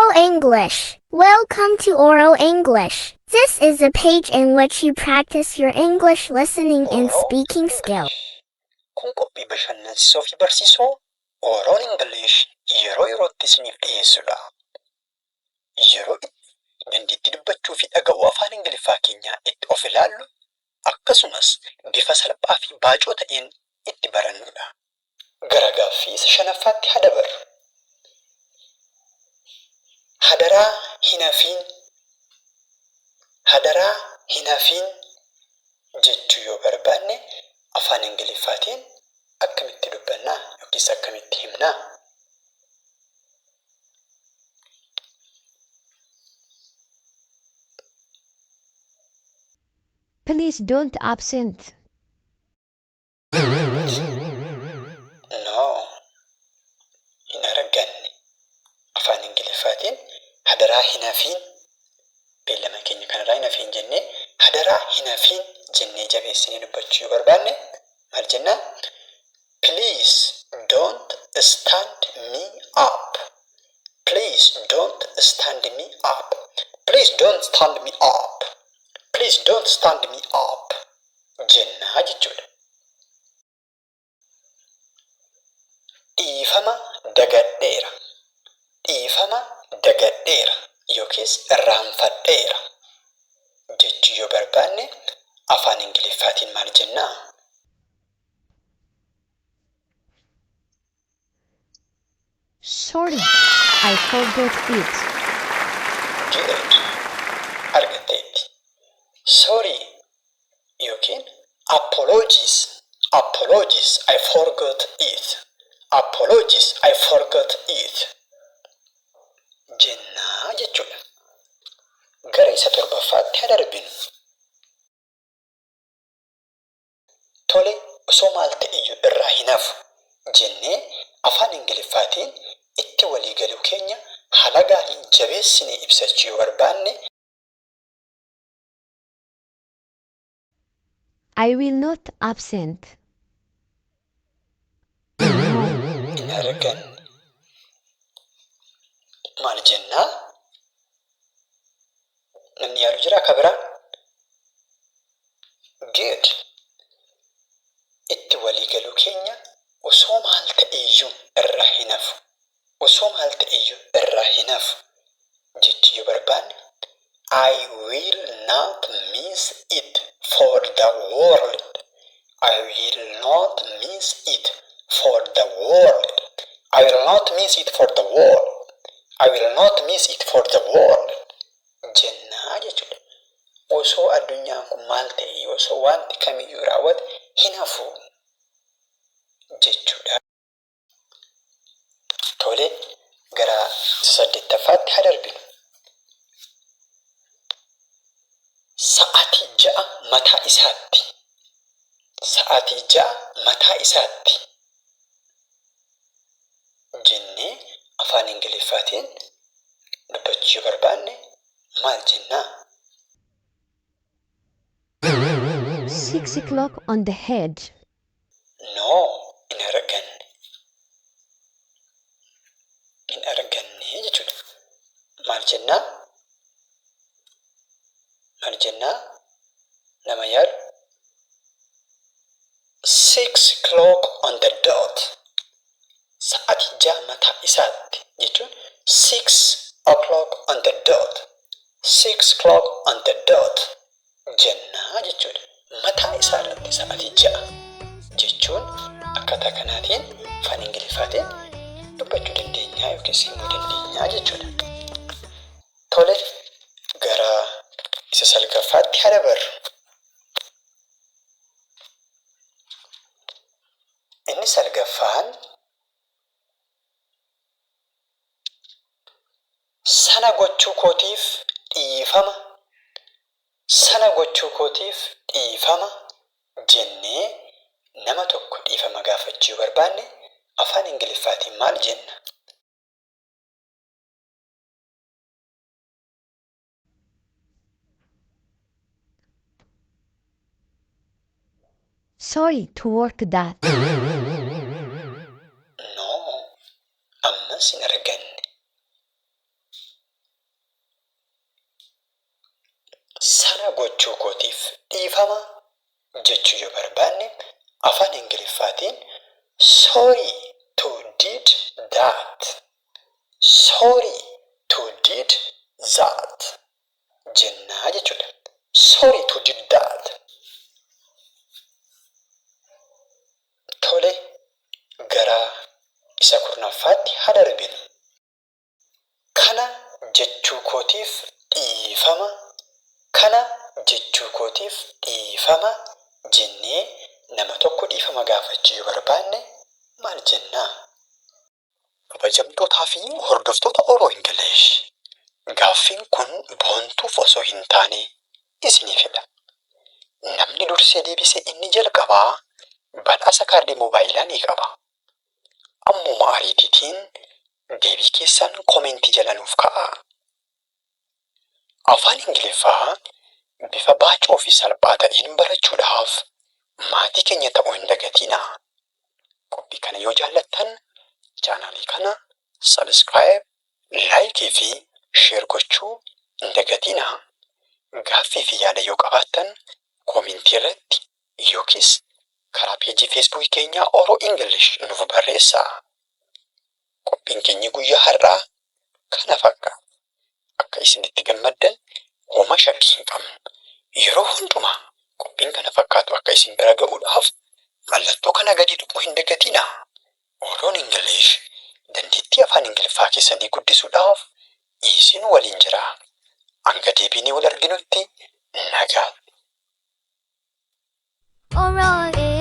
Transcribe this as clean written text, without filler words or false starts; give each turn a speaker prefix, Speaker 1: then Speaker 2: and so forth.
Speaker 1: Oral English. Welcome to Oral English. This is a page in which you practice your English listening and speaking skills.
Speaker 2: Kun qophii bashannansiisoo fi barsiisoo Oral English yeroo yerootti isiniif dhiyeessudha. Yeroo itti dandeettii dubbachuu fi dhaga'uu afaan Ingiliffaa keenyaa itti of ilaallu akkasumas bifa salphaa fi baacoo ta'een itti barannudha. Gara gaaffii isa shanaffaatti haa dabarru. Hadaraa hin hafiin jechuu yoo barbaanne afaan Ingiliffaatiin akkamitti dubbannaa yookiis akkamitti himnaa?
Speaker 3: Please don't absent.
Speaker 2: No, hin arganne. Afaan Ingiliffaatiin hadaraa hin hafiin beellama keenya kanarraa hin hafiin jennee hadaraa hin hafiin jennee jabeessinee dubbachuu yoo barbaanne maal jennaa? Please don't stand me up. Please don't stand me up. Please don't stand me up. Please don't stand me up jennaa jechuudha. Dhiifama dagadheera. Dhiifama dagadheera yookiis irraanfadheera jechuu yoo barbaanne afaan Ingiliffaatiin maal jennaa?
Speaker 3: Sorry, I forgot it.
Speaker 2: Good. Argatteetti. Sorry yookiin apologies. Apologies, I forgot it. Apologies, I forgot it. Jennaa jechuudha. Gara isa torbaffaatti haa darbinu. Tole, osoo maal ta'eyyuu irraa hin hafu jennee afaan Ingiliffaatiin itti walii galuu keenya haala gaariin jabeessinee ibsachuu yoo barbaanne
Speaker 3: I will not absent.
Speaker 2: hin arganne. Maal jennaa? Namni yaadu jira akka biraan? Good. Itti walii galuu keenya osoo maal ta'eyyuu irraa hin hafu. Osoo maal ta'eyyuu irraa hin hafu jechuu yoo barbaanne I will not miss it for the world. I will not miss it for the world. I will not miss it for the world. I will not miss it for the world. Jennaa jechuudha. Osoo addunyaan kun maal ta'e osoo wanti kamiyyuu raawwate hin hafu jechuudha. Tole, gara isa saddeettaffaatti haa darbinu. Sa'aatii 6 mataa isaatti. Sa'aatii 6 mataa isaatti jennee afaan Ingiliffaatiin dubbachuu yoo barbaanne maal jennaa?
Speaker 3: 6 o'clock on the head.
Speaker 2: No, hin arganne. Hin arganne jechuudha. Maal jennaa? Maal jennaa? Nama yaadu? 6 o'clock on the dot. Sa'aatii 6 mataa isaatti jechuun 6 o'clock on the dot. 6 o'clock on the dot jennaa jechuudha. Mataa isaa irratti sa'aatii 6 jechuun akkaataa kanaatiin afaan Ingiliffaatiin dubbachuu dandeenyaa yookiis himuu dandeenyaa jechuudha. Tole, gara isa salgaffaatti haa dabarru. Inni salgaffaan sana gochuu kootiif dhiifama. Sana gochuu kootiif dhiifama jennee nama tokko dhiifama gaafachuu yoo barbaanne afaan Ingiliffaatiin maal jenna?
Speaker 3: Sorry to work that.
Speaker 2: No, ammas hin arganne. kana gochuu kootiif dhiifama jechuu yoo barbaanne afaan Ingiliffaatiin sorry to did that. Sorry to did that jennaa jechuudha. Sorry to did that. Tole gara isa kurnaffaatti haa darbinu. Kana jechuu kootiif dhiifama. Kana jechuu kootiif dhiifama jennee nama tokko dhiifama gaafachuu yoo barbaanne maal jennaa? Kabajamtootaa fi hordoftoota Oromoo Ingilish. Gaaffiin kun boontuuf osoo hin taane isiniifidha. Namni dursee deebise inni jalqabaa badhaasa kaardii moobaayilaa ni qaba. Ammuma ariitiitiin deebii keessan koomentii jala nuuf kaa'aa. Afaan Ingiliffaa bifa baacoo fi salphaa ta'een barachuudhaaf maatii keenya ta'uu hin dagatinaa. Qophii kana yoo jaallattan chaanaalii kana subscribe, like fi share gochuu hin dagatinaa. Gaaffii fi yaada yoo qabaattan koomentii irratti yookiis karaa peejii feesbuukii keenyaa Oro English nuuf barreessaa. Qophiin keenya guyyaa har'aa kana fakkaata. Akka isinitti gammaddan homaa shakkii hin qabnu. Yeroo hundumaa qophiin kana fakkaatu akka isin bira ga'uudhaaf mallattoo kana gadi tuquu hin dagatinaa. Oroon English dandeettii afaan Ingiliffaa keessanii guddisuudhaaf isin waliin jira. Hanga deebinee wal arginutti nagaa.
Speaker 1: Oral